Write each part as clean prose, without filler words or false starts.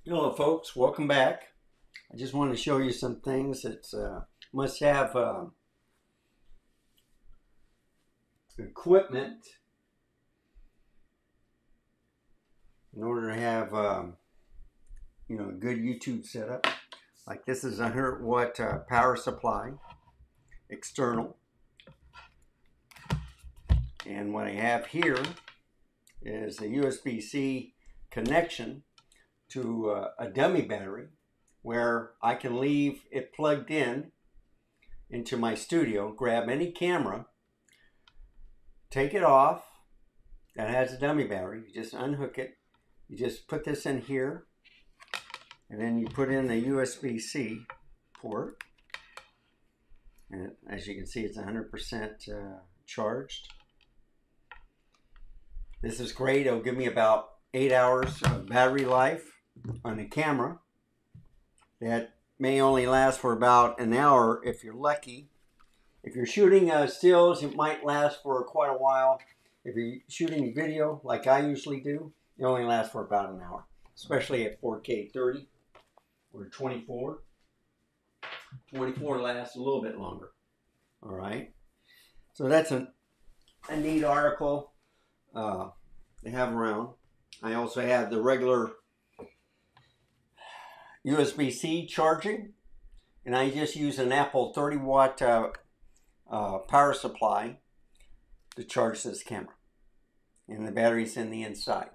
Hello folks, welcome back. I just wanted to show you some things that must have equipment in order to have a good YouTube setup. Like this is a 100-watt power supply, external. And what I have here is a USB-C connection to a dummy battery where I can leave it plugged in into my studio, grab any camera, take it off. That has a dummy battery. You just unhook it. You just put this in here, and then you put in the USB-C port. And as you can see, it's 100% charged. This is great. It'll give me about 8 hours of battery life on the camera. That may only last for about an hour if you're lucky. If you're shooting stills, it might last for quite a while. If you're shooting video, like I usually do, it only lasts for about an hour, especially at 4K 30 or 24. 24 lasts a little bit longer. All right. So that's a neat article to have around. I also have the regular USB-C charging, and I just use an Apple 30-watt power supply to charge this camera. And the battery's in the inside.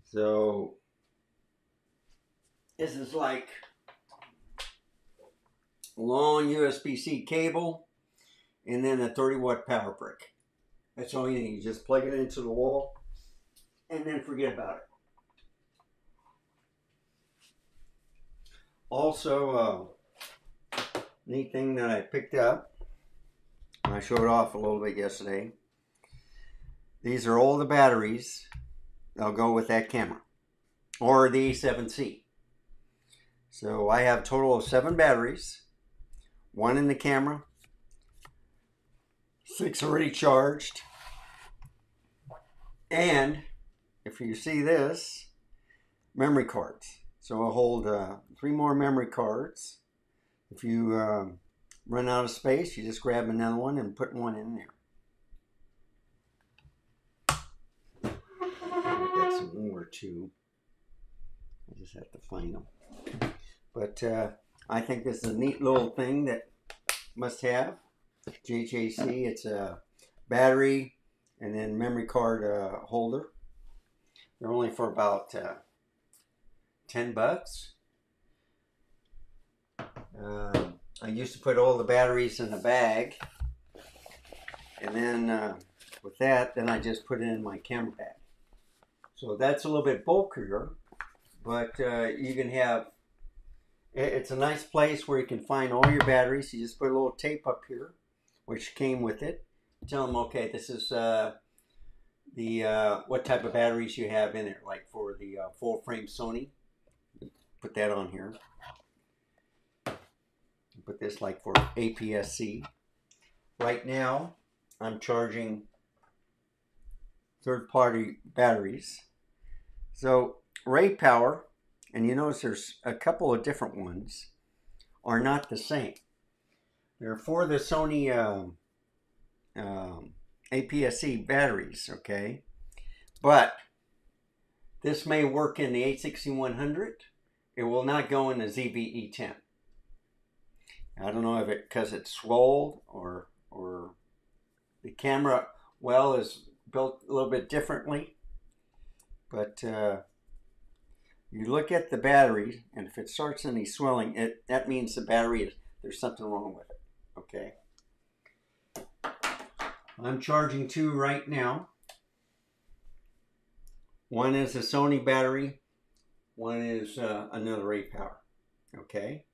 So this is like a long USB-C cable and then a 30-watt power brick. That's all you need. You just plug it into the wall and then forget about it. Also, neat thing that I picked up, and I showed off a little bit yesterday. These are all the batteries that'll go with that camera, or the A7C. So I have a total of 7 batteries, 1 in the camera, 6 already charged, and if you see this, memory cards. So I'll hold 3 more memory cards. If you run out of space, you just grab another one and put one in there. I've got some more too. I just have to find them. But I think this is a neat little thing that must have. JJC, it's a battery and then memory card holder. They're only for about 10 bucks. I used to put all the batteries in a bag, and then with that, then I just put it in my camera bag. So that's a little bit bulkier, but you can have, it's a nice place where you can find all your batteries. You just put a little tape up here, which came with it. Tell them, okay, this is what type of batteries you have in it, like for the full frame Sony. Put that on here. Put this like for APS-C. Right now, I'm charging third-party batteries. So RayPower, and you notice there's a couple of different ones, are not the same. They're for the Sony APS-C batteries, okay? But this may work in the A6100. It will not go in the ZV-E10. I don't know if it because it's swole or the camera well is built a little bit differently. But you look at the battery, and if it starts any swelling, that means the battery there's something wrong with it. Okay. I'm charging 2 right now. One is a Sony battery. One is another RayPower. Okay.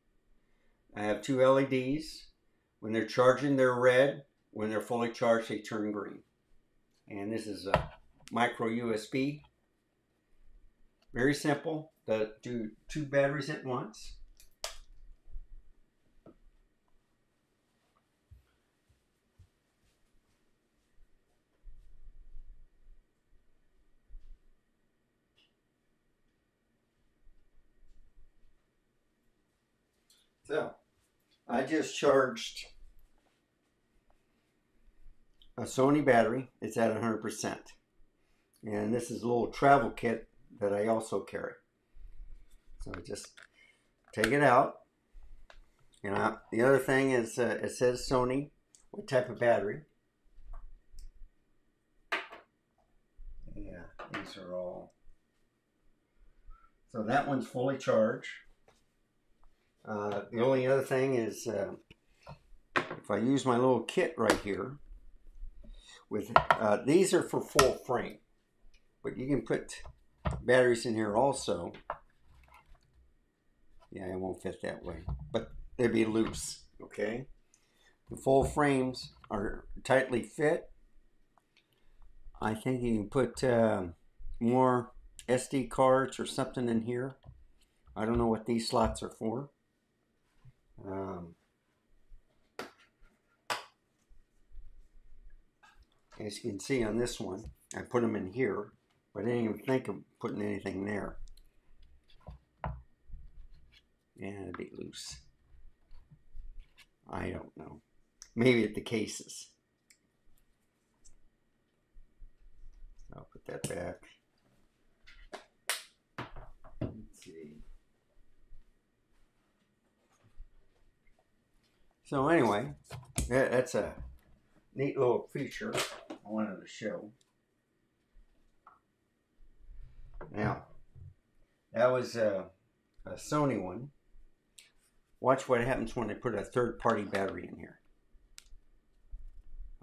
I have 2 LEDs. When they're charging, they're red. When they're fully charged, they turn green. And this is a micro USB. Very simple. Do 2 batteries at once. So I just charged a Sony battery. It's at 100%. And this is a little travel kit that I also carry. So I just take it out. And the other thing is it says Sony, what type of battery. Yeah, these are all. So that one's fully charged. The only other thing is if I use my little kit right here, with these are for full frame, but you can put batteries in here also. Yeah, it won't fit that way, but they'd be loose, okay? The full frames are tightly fit. I think you can put more SD cards or something in here. I don't know what these slots are for. As you can see on this one, I put them in here, but I didn't even think of putting anything there. Yeah, it'd be loose. I don't know. Maybe at the cases. I'll put that back. Let's see. So anyway, that's a neat little feature I wanted to show. Now, that was a Sony one. Watch what happens when I put a third-party battery in here.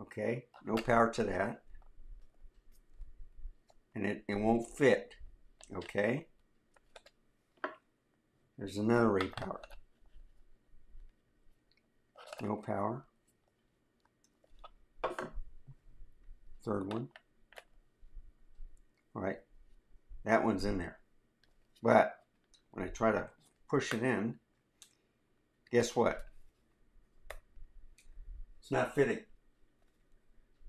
Okay, no power to that. And it won't fit. Okay. There's another rate power. No power. Third one. All right. That one's in there. But when I try to push it in, guess what? It's not fitting.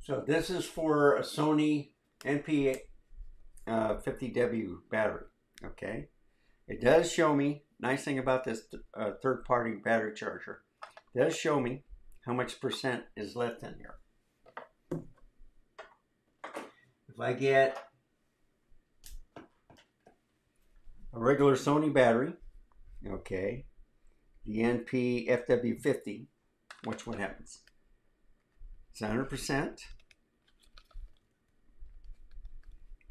So this is for a Sony NP50W battery. Okay. It does show me, nice thing about this third-party battery charger, it does show me how much percent is left in here. If I get a regular Sony battery, okay, the NP50W, watch what happens. It's 100%,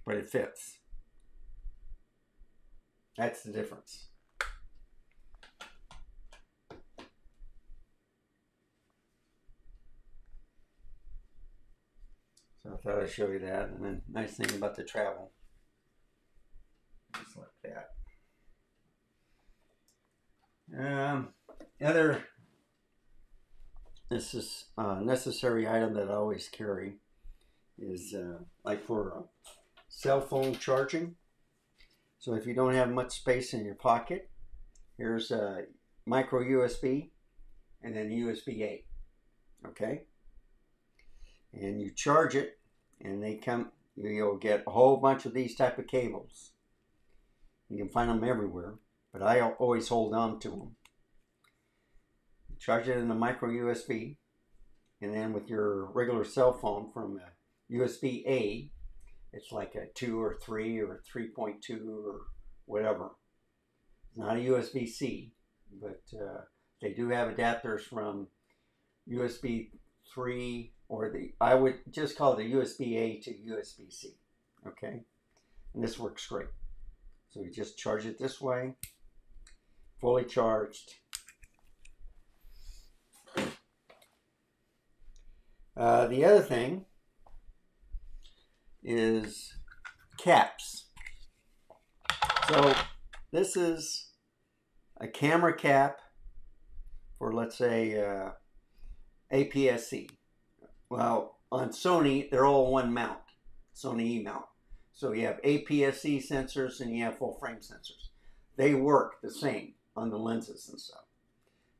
but it fits. That's the difference. So I thought I'd show you that. And then nice thing about the travel, just like that. This is a necessary item that I always carry is like for cell phone charging. So if you don't have much space in your pocket, here's a micro USB and then USB-A. Okay? And you charge it, and they come, you'll get a whole bunch of these type of cables. You can find them everywhere, but I always hold on to them. You charge it in the micro USB, and then with your regular cell phone from USB-A, it's like a 2 or 3 or 3.2 or whatever. It's not a USB-C, but they do have adapters from USB 3 or I would just call it a USB-A to USB-C, okay? And this works great. So you just charge it this way, fully charged. The other thing is caps. So this is a camera cap for, let's say, APS-C. Well, on Sony, they're all one mount, Sony E-mount. So you have APS-C sensors and you have full frame sensors. They work the same on the lenses and stuff.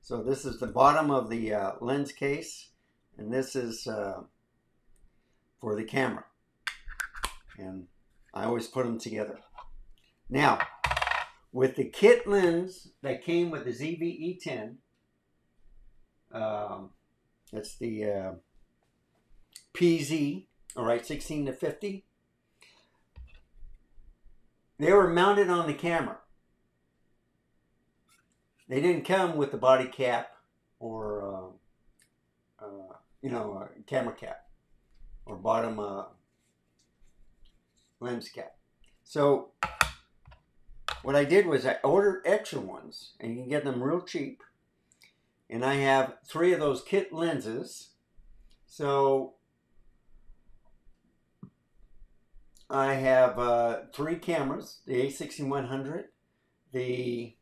So this is the bottom of the lens case, and this is for the camera. And I always put them together. Now, with the kit lens that came with the ZV-E10, That's the PZ, all right, 16 to 50. They were mounted on the camera. They didn't come with the body cap or, camera cap or bottom lens cap. So what I did was I ordered extra ones, and you can get them real cheap. And I have 3 of those kit lenses. So I have 3 cameras, the A6100, the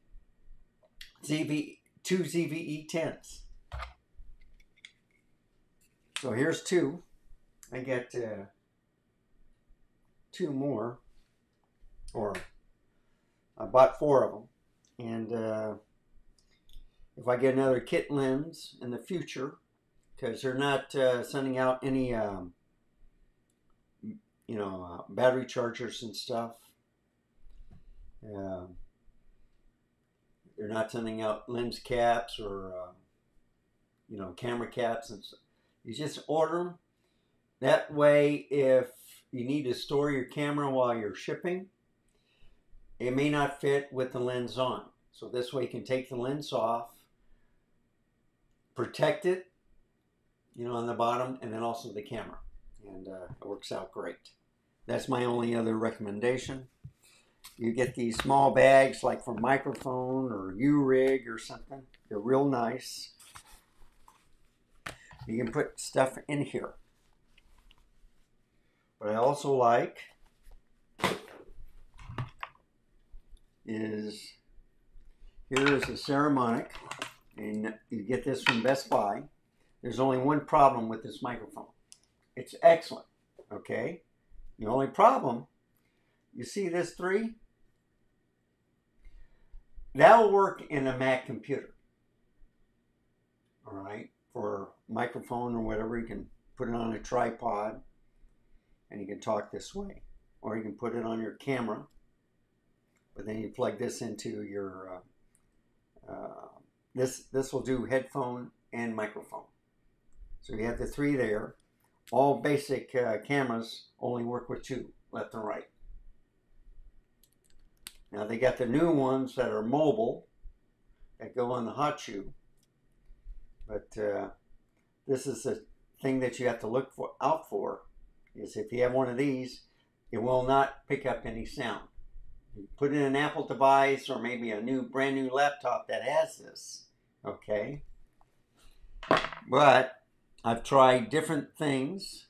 two ZVE10s. So here's 2. I get 2 more, or I bought 4 of them. And if I get another kit lens in the future, because they're not sending out any battery chargers and stuff. They're not sending out lens caps or camera caps and stuff. You just order them. That way, if you need to store your camera while you're shipping, it may not fit with the lens on. So this way you can take the lens off, protect it, on the bottom, and then also the camera. And it works out great. That's my only other recommendation. You get these small bags like for microphone or U-Rig or something. They're real nice. You can put stuff in here. What I also like is, here is a Saramonic, and you get this from Best Buy. There's only one problem with this microphone. It's excellent, okay? The only problem, you see this 3? That'll work in a Mac computer, all right? For microphone or whatever, you can put it on a tripod and you can talk this way. Or you can put it on your camera, but then you plug this into your, this will do headphone and microphone. So you have the 3 there. All basic cameras only work with 2, left and right. Now they got the new ones that are mobile, that go on the hot shoe. But this is the thing that you have to look out for, is if you have one of these, it will not pick up any sound. You put in an Apple device or maybe a brand new laptop that has this, okay? But I've tried different things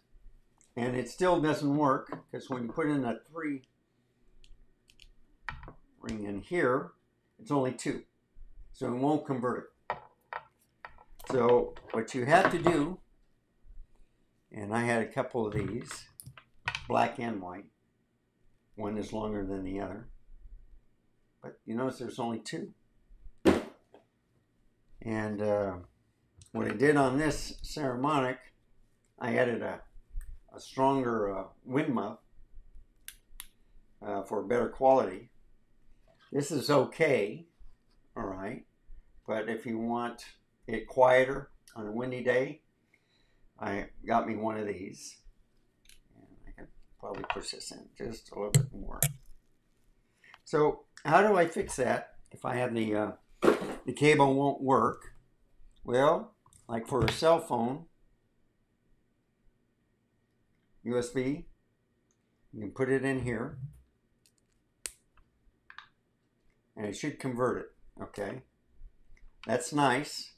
and it still doesn't work, because when you put in a 3 ring in here, it's only 2. So it won't convert it. So what you have to do, and I had a couple of these, black and white. One is longer than the other. But you notice there's only 2. And what I did on this Saramonic, I added a stronger wind muff for better quality. This is okay, all right, but if you want it quieter on a windy day, I got me one of these. And I can probably push this in just a little bit more. So how do I fix that if I have the cable won't work? Well, like for a cell phone, USB, you can put it in here and it should convert it, okay? That's nice.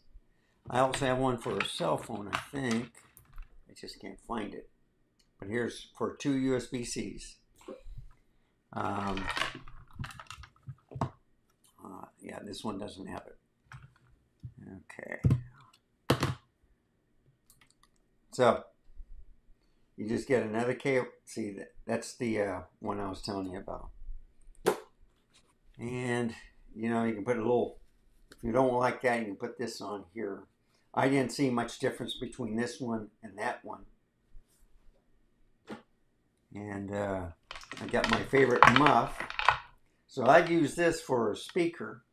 I also have one for a cell phone, I think. I just can't find it. But here's for 2 USB-Cs. Yeah, this one doesn't have it. Okay. So, you just get another cable. See, that's the one I was telling you about. And, you can put a little, if you don't like that, you can put this on here. I didn't see much difference between this one and that one. And I got my favorite muff. So I'd use this for a speaker,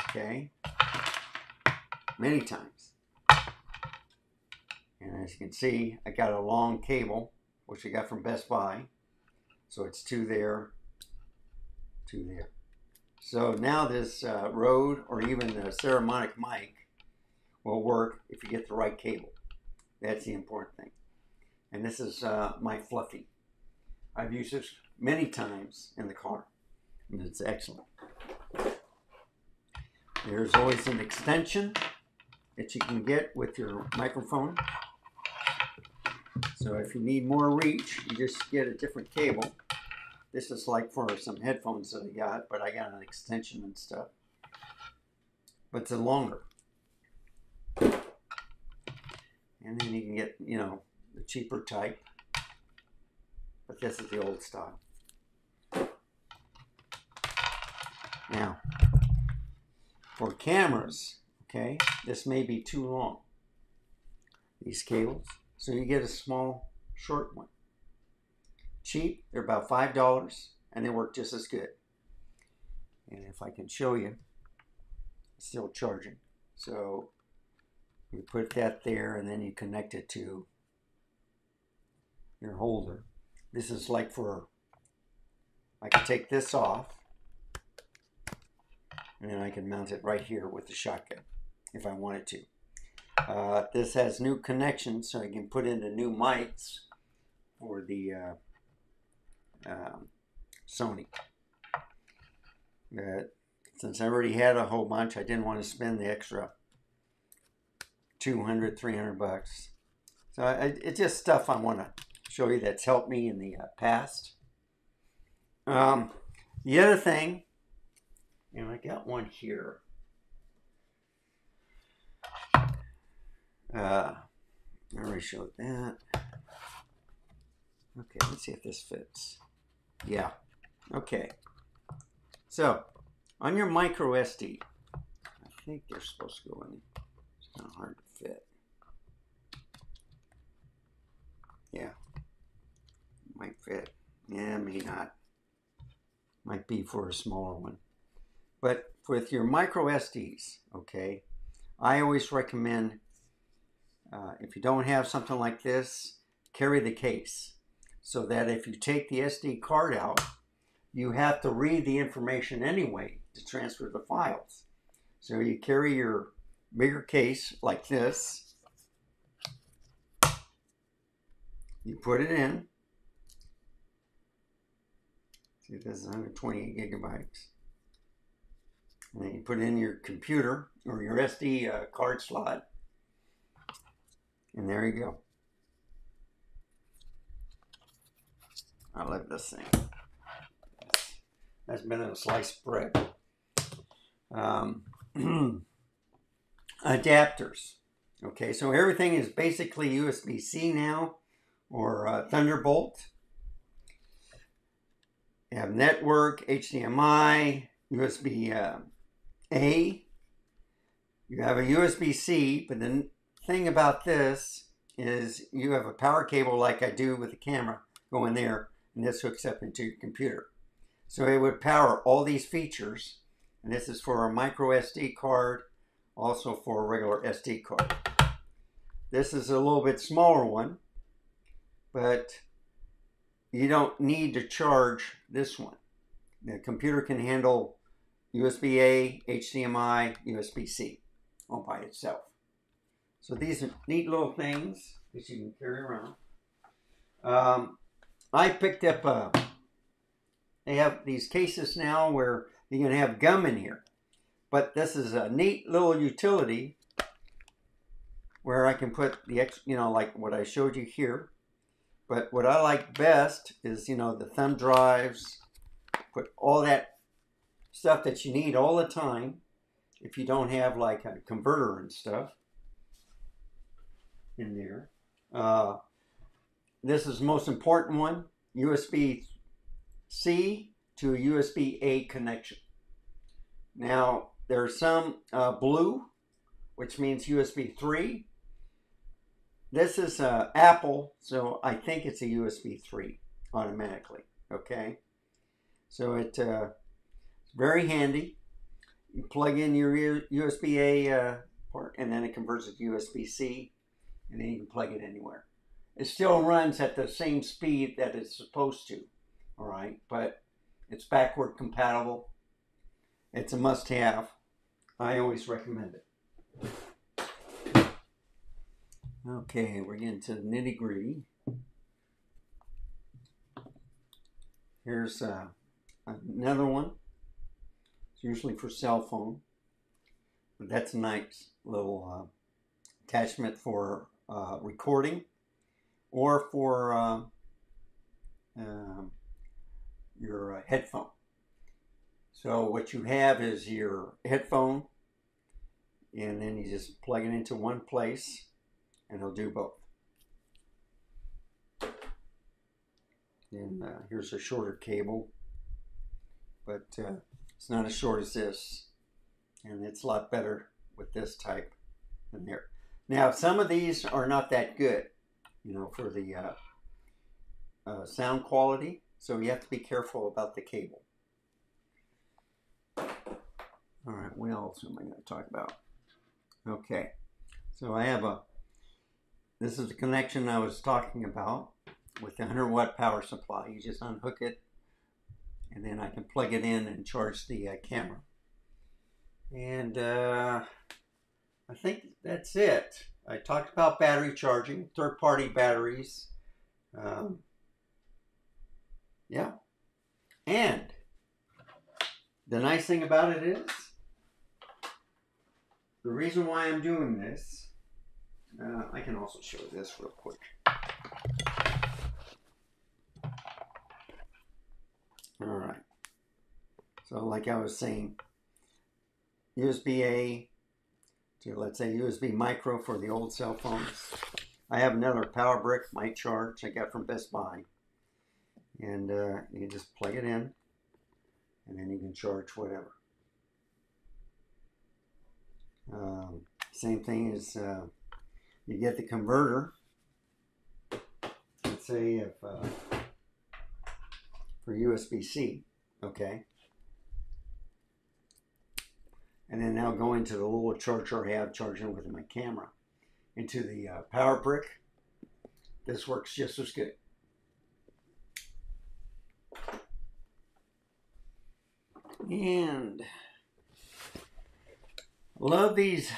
okay, many times. And as you can see, I got a long cable, which I got from Best Buy. So it's two there, two there. So now this Rode or even the Saramonic mic will work if you get the right cable. That's the important thing. And this is my Fluffy. I've used this many times in the car, and it's excellent. There's always an extension that you can get with your microphone. So if you need more reach, you just get a different cable. This is like for some headphones that I got, but I got an extension and stuff. But it's longer. And then you can get, you know, the cheaper type. But this is the old style. Now, for cameras, okay, this may be too long, these cables. So you get a small, short one. Cheap, they're about $5, and they work just as good. And if I can show you, it's still charging. So you put that there, and then you connect it to your holder. This is like for, I can take this off, and then I can mount it right here with the shotgun if I wanted to. This has new connections, so I can put in the new mics for the Sony. But since I already had a whole bunch, I didn't want to spend the extra $200, $300. So it's just stuff I want to show you that's helped me in the past. The other thing, and I got one here. I already showed that. Okay, let's see if this fits. Yeah. Okay. So, on your micro SD, I think they're supposed to go in. It's kind of hard to fit. Yeah. Might fit. Yeah, may not. Might be for a smaller one. But with your micro SDs, okay, I always recommend, if you don't have something like this, carry the case. So that if you take the SD card out, you have to read the information anyway to transfer the files. So you carry your bigger case like this. You put it in. See, this is 128 gigabytes. And then you put it in your computer or your SD card slot. And there you go. I love this thing. That's better than sliced bread. Adapters. Okay, so everything is basically USB-C now, or Thunderbolt. You have network, HDMI, USB-A. You have a USB-C, but the thing about this is you have a power cable like I do with the camera going there, and this hooks up into your computer. So it would power all these features, and this is for a micro SD card, also for a regular SD card. This is a little bit smaller one, but you don't need to charge this one. The computer can handle USB-A, HDMI, USB-C all by itself. So these are neat little things that you can carry around. I picked up, they have these cases now where you can have gum in here. But this is a neat little utility where I can put the, you know, like what I showed you here. But what I like best is, you know, the thumb drives, put all that stuff that you need all the time if you don't have like a converter and stuff in there. This is the most important one, USB-C to a USB-A connection. Now, there's some blue, which means USB 3. This is Apple, so I think it's a USB 3 automatically, okay? So it's very handy. You plug in your USB-A port, and then it converts it to USB-C, and then you can plug it anywhere. It still runs at the same speed that it's supposed to, all right, but it's backward compatible. It's a must-have. I always recommend it. Okay, we're getting to the nitty-gritty. Here's another one. It's usually for cell phone, but that's a nice little attachment for recording or for your headphone. So what you have is your headphone, and then you just plug it into one place, and it'll do both. And here's a shorter cable, but it's not as short as this, and it's a lot better with this type than there. Now, some of these are not that good, you know, for the sound quality, so you have to be careful about the cable. All right, what else am I going to talk about? Okay, so I have this is the connection I was talking about with the 100-watt power supply. You just unhook it, and then I can plug it in and charge the camera. And I think that's it. I talked about battery charging, third-party batteries. Yeah. And the nice thing about it is, the reason why I'm doing this, I can also show this real quick. All right. So like I was saying, USB-A to, let's say, USB micro for the old cell phones. I have another power brick, my charge, I got from Best Buy. And you just plug it in, and then you can charge whatever. Same thing as you get the converter. Let's say if for USB-C, okay. And then now go into the little charger I have charging with my camera into the power brick. This works just as good. And love these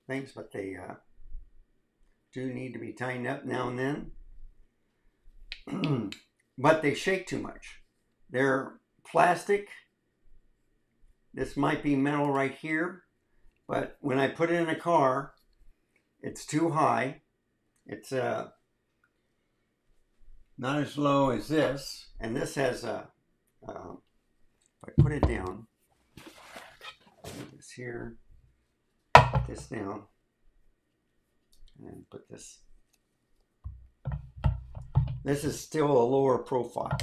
things, but they do need to be tightened up now and then. But they shake too much. They're plastic. This might be metal right here, but when I put it in a car, it's too high. It's not as low as this, and this has a, if I put it down, put this here, put this down, and put this. This is still a lower profile.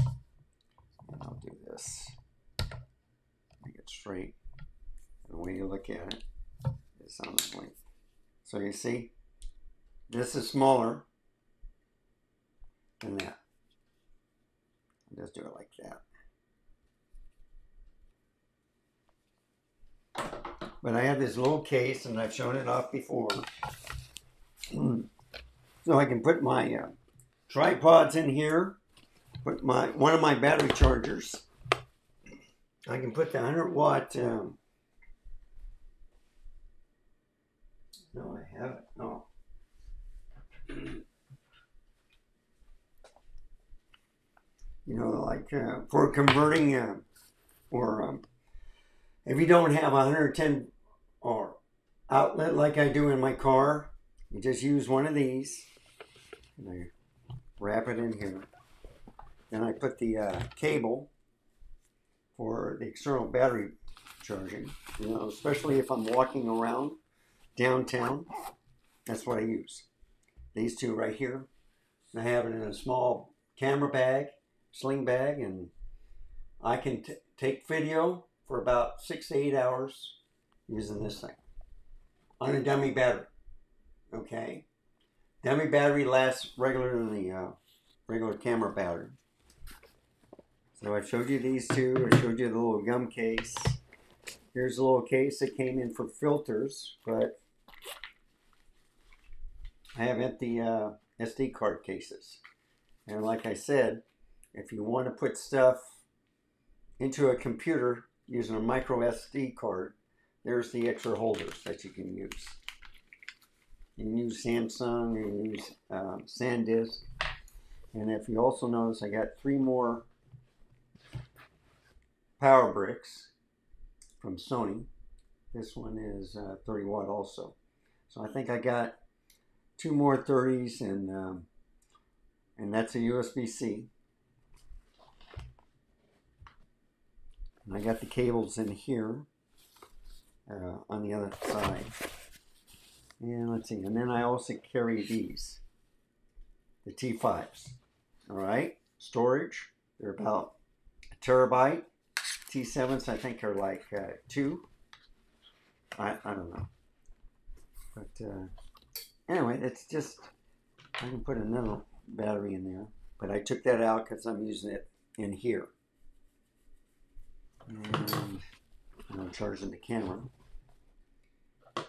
And I'll do this. Make it straight. And the way you look at it is on the length. So you see, this is smaller than that. I'll just do it like that. But I have this little case, and I've shown it off before. So I can put my tripods in here, put one of my battery chargers. I can put the 100-watt. No, I haven't. No. You know, like for converting, or if you don't have a 110 or outlet like I do in my car, you just use one of these. And I wrap it in here. Then I put the cable for the external battery charging. You know, especially if I'm walking around downtown, that's what I use. These two right here. I have it in a small camera bag, sling bag, and I can take video for about 6 to 8 hours using this thing on a dummy battery. Okay, dummy battery lasts regular than the regular camera battery. So I showed you these two. I showed you the little gum case. Here's a little case that came in for filters, but I have empty SD card cases. And like I said, if you want to put stuff into a computer using a micro SD card, there's the extra holders that you can use. You can use Samsung, you can use SanDisk. And if you also notice, I got 3 more power bricks from Sony. This one is 30 watt also. So I think I got 2 more 30s, and that's a USB-C. And I got the cables in here on the other side. And let's see, and then I also carry these, the T5s. All right, storage, they're about a terabyte. T7s I think are like 2. I don't know. But anyway, it's just, I can put another battery in there. But I took that out because I'm using it in here. And I'm charging the camera.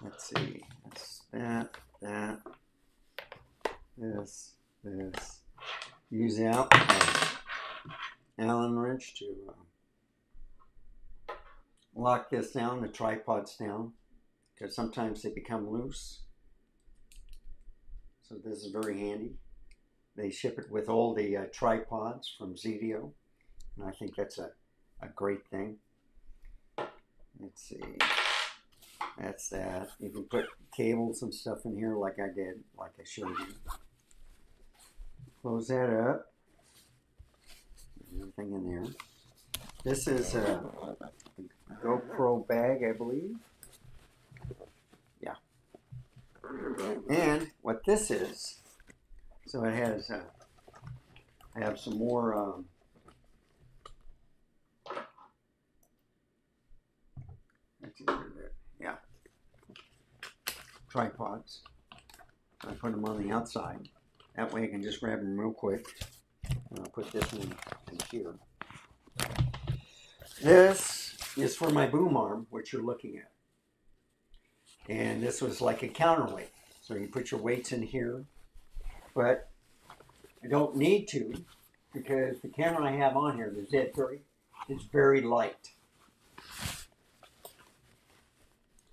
Let's see, that's that, this. Use out Allen wrench to lock this down, the tripods down, because sometimes they become loose. So this is very handy. They ship it with all the tripods from Zedio, and I think that's a great thing. Let's see. That's that. You can put cables and stuff in here like I did, like I showed you. Close that up. Everything in there. This is a GoPro bag, I believe. Yeah. And what this is, so it has, I have some more yeah, tripods. I put them on the outside. That way I can just grab them real quick. And I'll put this in here. This is for my boom arm, which you're looking at. And this was like a counterweight. So you put your weights in here. But I don't need to, because the camera I have on here, the Z30, is very light.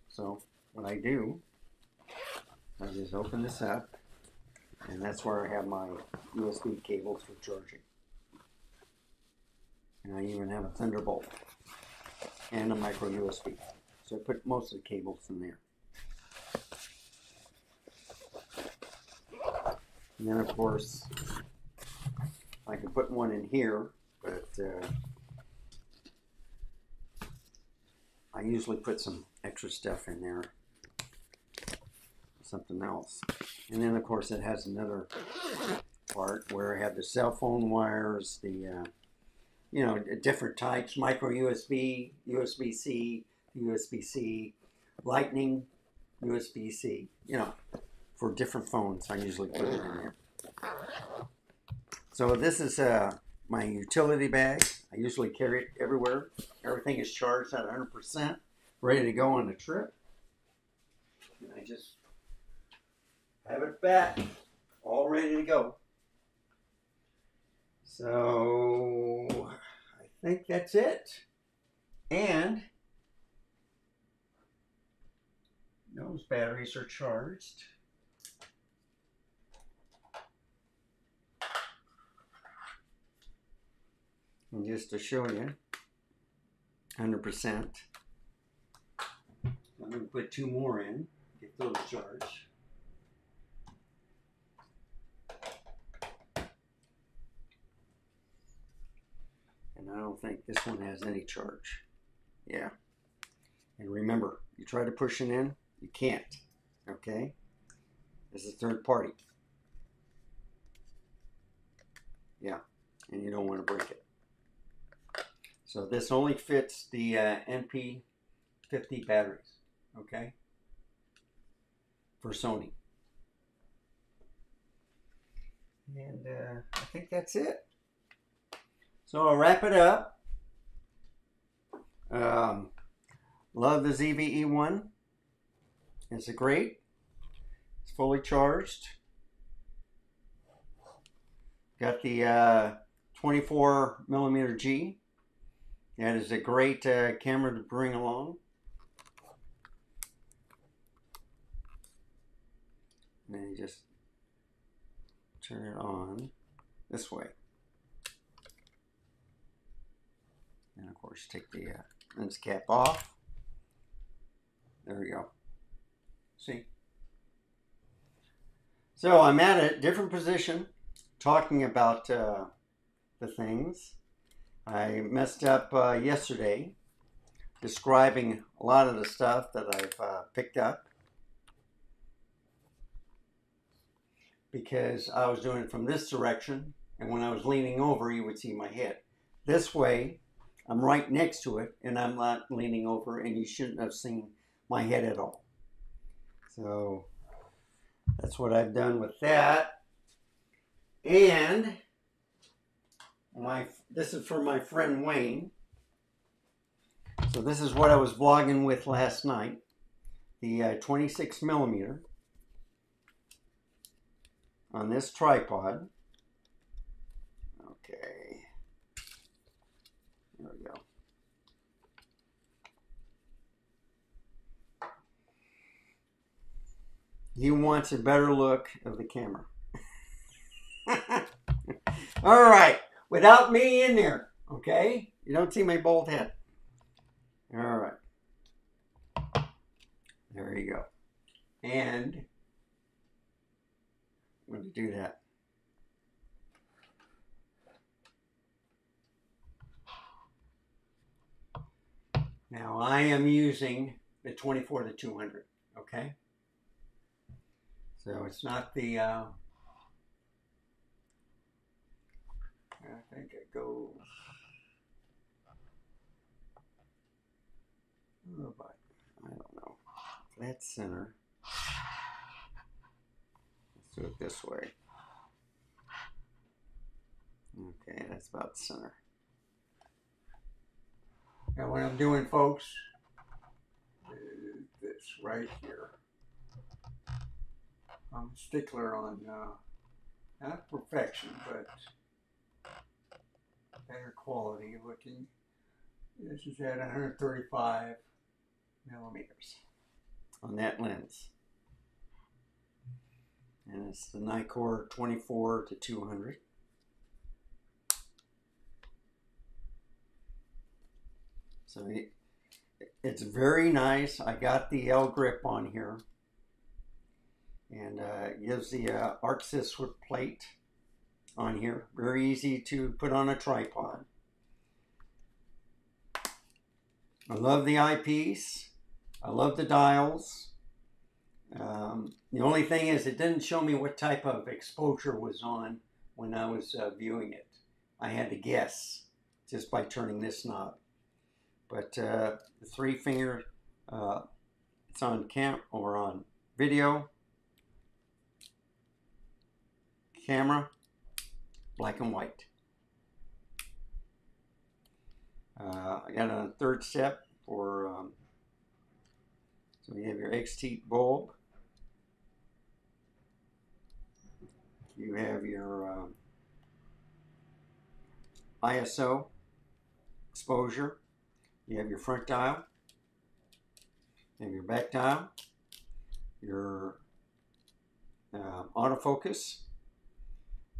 So what I do, I just open this up. And that's where I have my USB cables for charging. And I even have a Thunderbolt and a micro USB. So I put most of the cables in there. And then of course, I can put one in here, but I usually put some extra stuff in there. Something else. And then of course it has another part where I have the cell phone wires, the you know, different types, micro USB, USB-C, USB-C, Lightning, USB-C, you know, for different phones. I usually put it in there. So this is my utility bag. I usually carry it everywhere. Everything is charged at 100%, ready to go on the trip. And I just have it back, all ready to go. So I think that's it. And those batteries are charged. And just to show you, 100%. I'm going to put 2 more in, get those charged. And I don't think this one has any charge. Yeah. And remember, you try to push it in, you can't. Okay? This is third party. Yeah. And you don't want to break it. So this only fits the NP50 batteries. Okay? For Sony. And I think that's it. So I'll wrap it up. Love the ZVE1. It's great. It's fully charged. Got the 24mm G. That is a great camera to bring along. And then you just turn it on this way. And of course, take the lens cap off. There we go. See? So I'm at a different position talking about the things. I messed up yesterday describing a lot of the stuff that I've picked up, because I was doing it from this direction, and when I was leaning over you would see my head. This way I'm right next to it and I'm not leaning over, and you shouldn't have seen my head at all. So that's what I've done with that. And this is for my friend Wayne. So this is what I was vlogging with last night. The 26mm on this tripod. Okay. There we go. He wants a better look of the camera. All right, without me in there, okay? You don't see my bald head. All right. There you go. And I'm going to do that. Now I am using the 24-200, okay? So it's not the, I think it goes, oh, but I don't know. That's center. Let's do it this way. Okay, that's about center. And what I'm doing, folks, is this right here. I'm a stickler on not perfection, but better quality looking. This is at 135 millimeters on that lens. And it's the Nikkor 24-200. So it's very nice. I got the L grip on here. And it gives the Arxis with plate on here. Very easy to put on a tripod. I love the eyepiece. I love the dials. The only thing is it didn't show me what type of exposure was on when I was viewing it. I had to guess just by turning this knob. But the 3-finger, it's on or on video, camera, black and white. I got a third step for, so you have your X-Teat bulb. You have your ISO exposure. You have your front dial. You have your back dial. Your autofocus.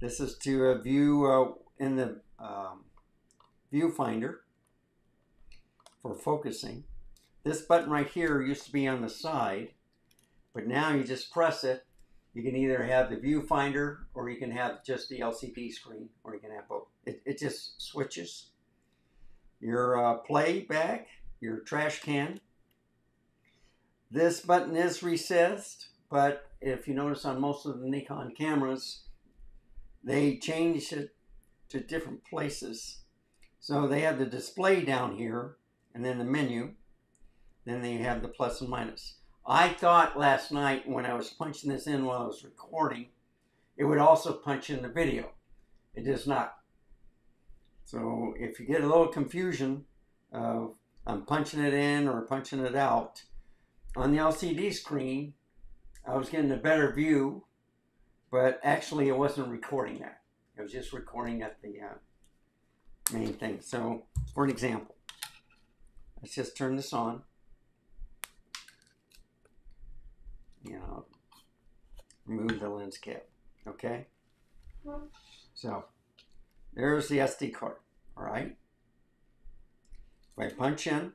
This is to view in the viewfinder for focusing. This button right here used to be on the side, but now you just press it. You can either have the viewfinder, or you can have just the LCD screen, or you can have both. It just switches. Your playback, your trash can. This button is recessed, but if you notice on most of the Nikon cameras, they changed it to different places. So they have the display down here, and then the menu. Then they have the plus and minus. I thought last night when I was punching this in while I was recording, it would also punch in the video. It does not. So if you get a little confusion of I'm punching it in or punching it out, on the LCD screen, I was getting a better view, but actually it wasn't recording that. It was just recording at the main thing. So, for an example, let's just turn this on. You know, remove the lens cap. Okay? So, there's the SD card. All right? If I punch in,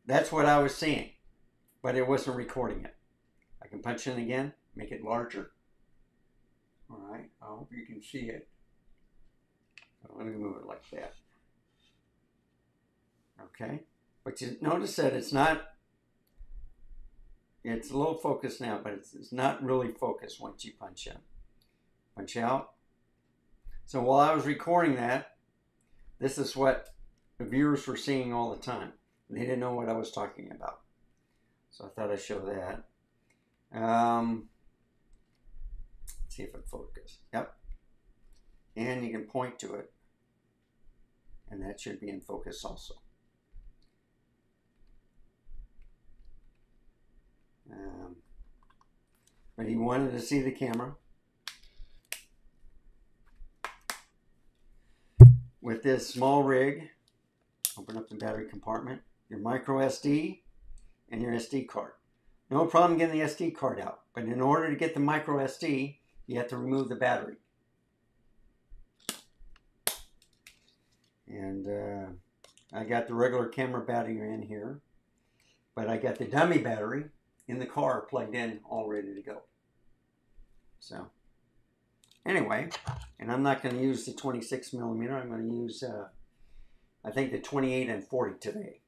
that's what I was seeing, but it wasn't recording it. I can punch in again, make it larger. All right, I hope you can see it. So let me move it like that. Okay, but you notice that it's not, it's a little focused now, but it's not really focused once you punch in. Punch out. So while I was recording that, this is what the viewers were seeing all the time. They didn't know what I was talking about. So I thought I'd show that. Let's see if it focuses. Yep. And you can point to it. And that should be in focus also. But he wanted to see the camera. With this small rig, open up the battery compartment, your micro SD, and your SD card. No problem getting the SD card out, but in order to get the micro SD, you have to remove the battery. And I got the regular camera battery in here, but I got the dummy battery in the car plugged in, all ready to go. So anyway, and I'm not going to use the 26 millimeter. I'm going to use, I think, the 28 and 40 today.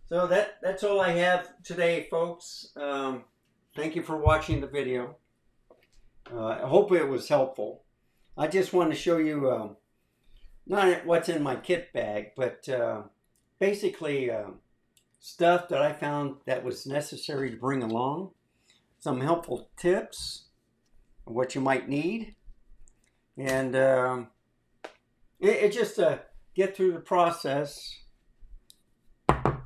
So that's all I have today, folks. Thank you for watching the video. I hope it was helpful. I just wanted to show you not what's in my kit bag, but basically stuff that I found that was necessary to bring along. Some helpful tips of what you might need. And it just get through the process of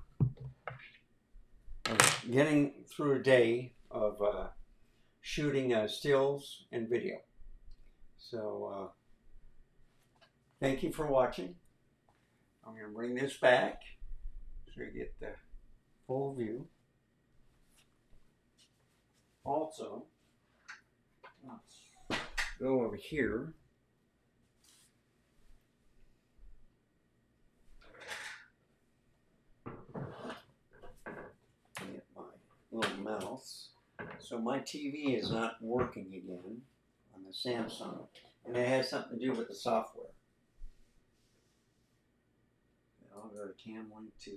getting through a day of shooting stills and video. So thank you for watching. I'm going to bring this back so you get the full view. Also, let's go over here. Get my little mouse. So my TV is not working again on the Samsung, and it has something to do with the software. I'll go to CamLink 2.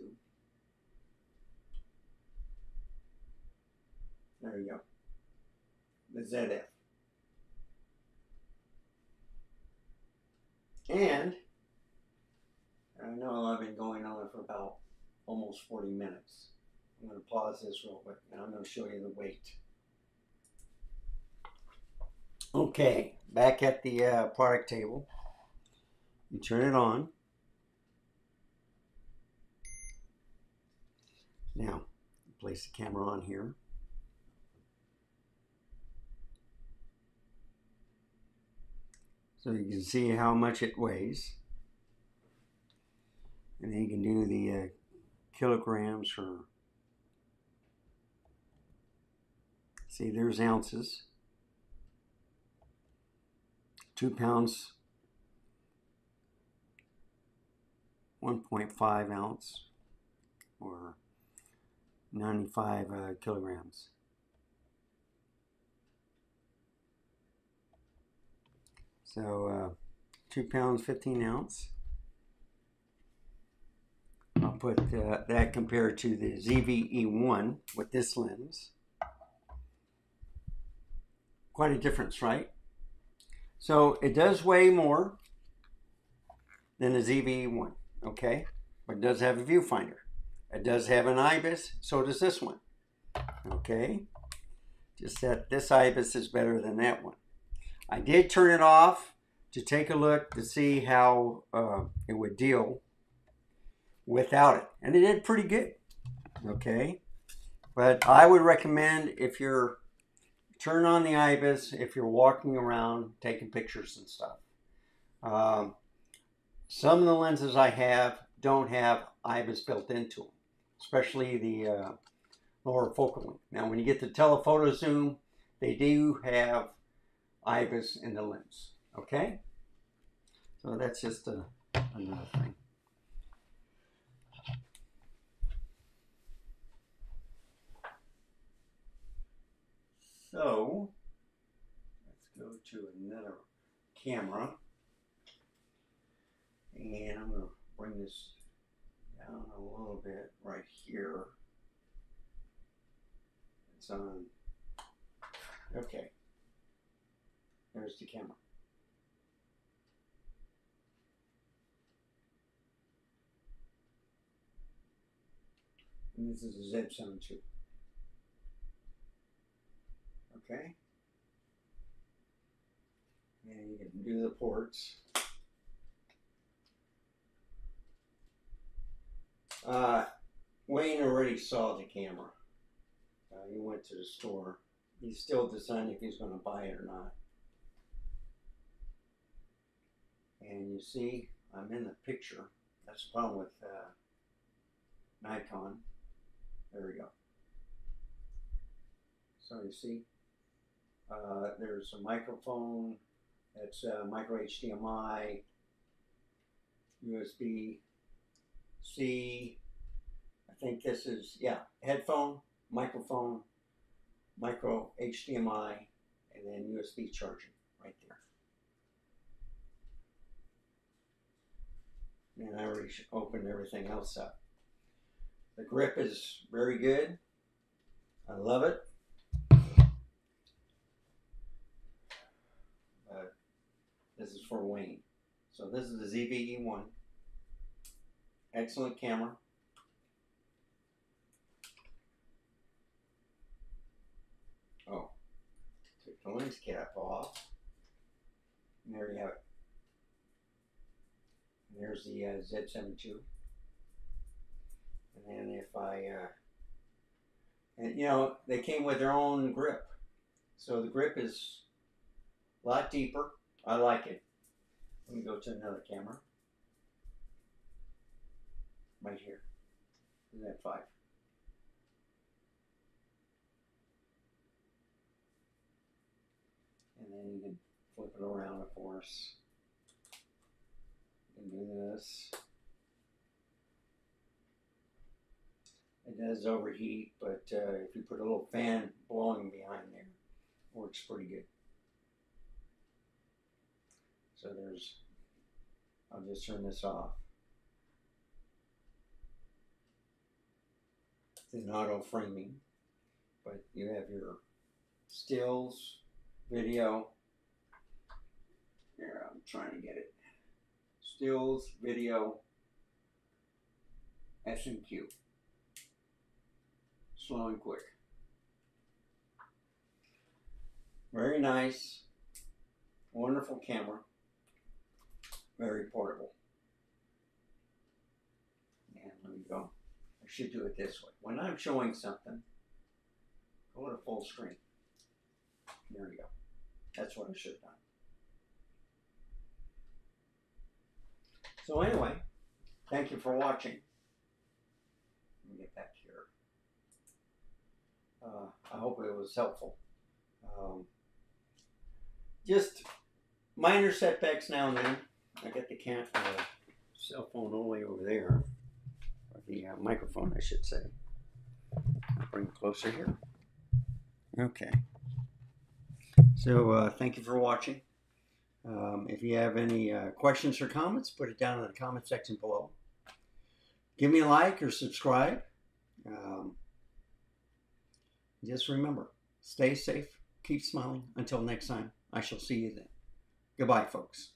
There you go. The ZF. And I know I've been going on for about almost 40 minutes. I'm going to pause this real quick and I'm going to show you the weight. Okay, back at the product table. You turn it on. Now, place the camera on here. So you can see how much it weighs. And then you can do the kilograms for, see, there's ounces. 2 pounds, 1.5 ounce, or 95 kilograms. So 2 pounds, 15 ounce. I'll put that compared to the ZV-E1 with this lens. Quite a difference, right? So it does weigh more than the ZV-E1, okay? But it does have a viewfinder. It does have an IBIS, so does this one, okay? Just that this IBIS is better than that one. I did turn it off to take a look to see how it would deal without it. And it did pretty good, okay? But I would recommend, if you're turn on the IBIS if you're walking around taking pictures and stuff. Some of the lenses I have don't have IBIS built into them, especially the lower focal length. Now, when you get the telephoto zoom, they do have IBIS in the lens. Okay, so that's just another thing. So let's go to another camera, and I'm going to bring this down a little bit right here. It's on. Okay, there's the camera. And this is a Z7 II. Okay, and you can do the ports. Wayne already saw the camera. He went to the store. He's still deciding if he's going to buy it or not. And you see, I'm in the picture. That's the problem with Nikon. There we go. So you see, there's a microphone. That's micro HDMI, USB-C. I think this is, yeah, headphone, microphone, micro HDMI, and then USB charging right there. And I already opened everything else up. The grip is very good. I love it. This is for Wayne. So this is the ZV-E1. Excellent camera. Oh, took the lens cap off. And there you have it. And there's the Z7 II. And then if I, and you know, they came with their own grip. So the grip is a lot deeper. I like it. Let me go to another camera. Right here. Z5. And then you can flip it around, of course. You can do this. It does overheat, but if you put a little fan blowing behind there, it works pretty good. So there's, I'll just turn this off. It's an auto framing, but you have your stills, video. Here, I'm trying to get it. Stills, video, S&Q. Slow and quick. Very nice. Wonderful camera. Very portable. And let me go. I should do it this way. When I'm showing something, go to full screen. There we go. That's what I should have done. So anyway, thank you for watching. Let me get back here. I hope it was helpful. Just minor setbacks now and then. I got the cell phone all the way over there. Or the microphone, I should say. I'll bring it closer here. Okay. So thank you for watching. If you have any questions or comments, put it down in the comment section below. Give me a like or subscribe. Just remember, stay safe, keep smiling. Until next time, I shall see you then. Goodbye, folks.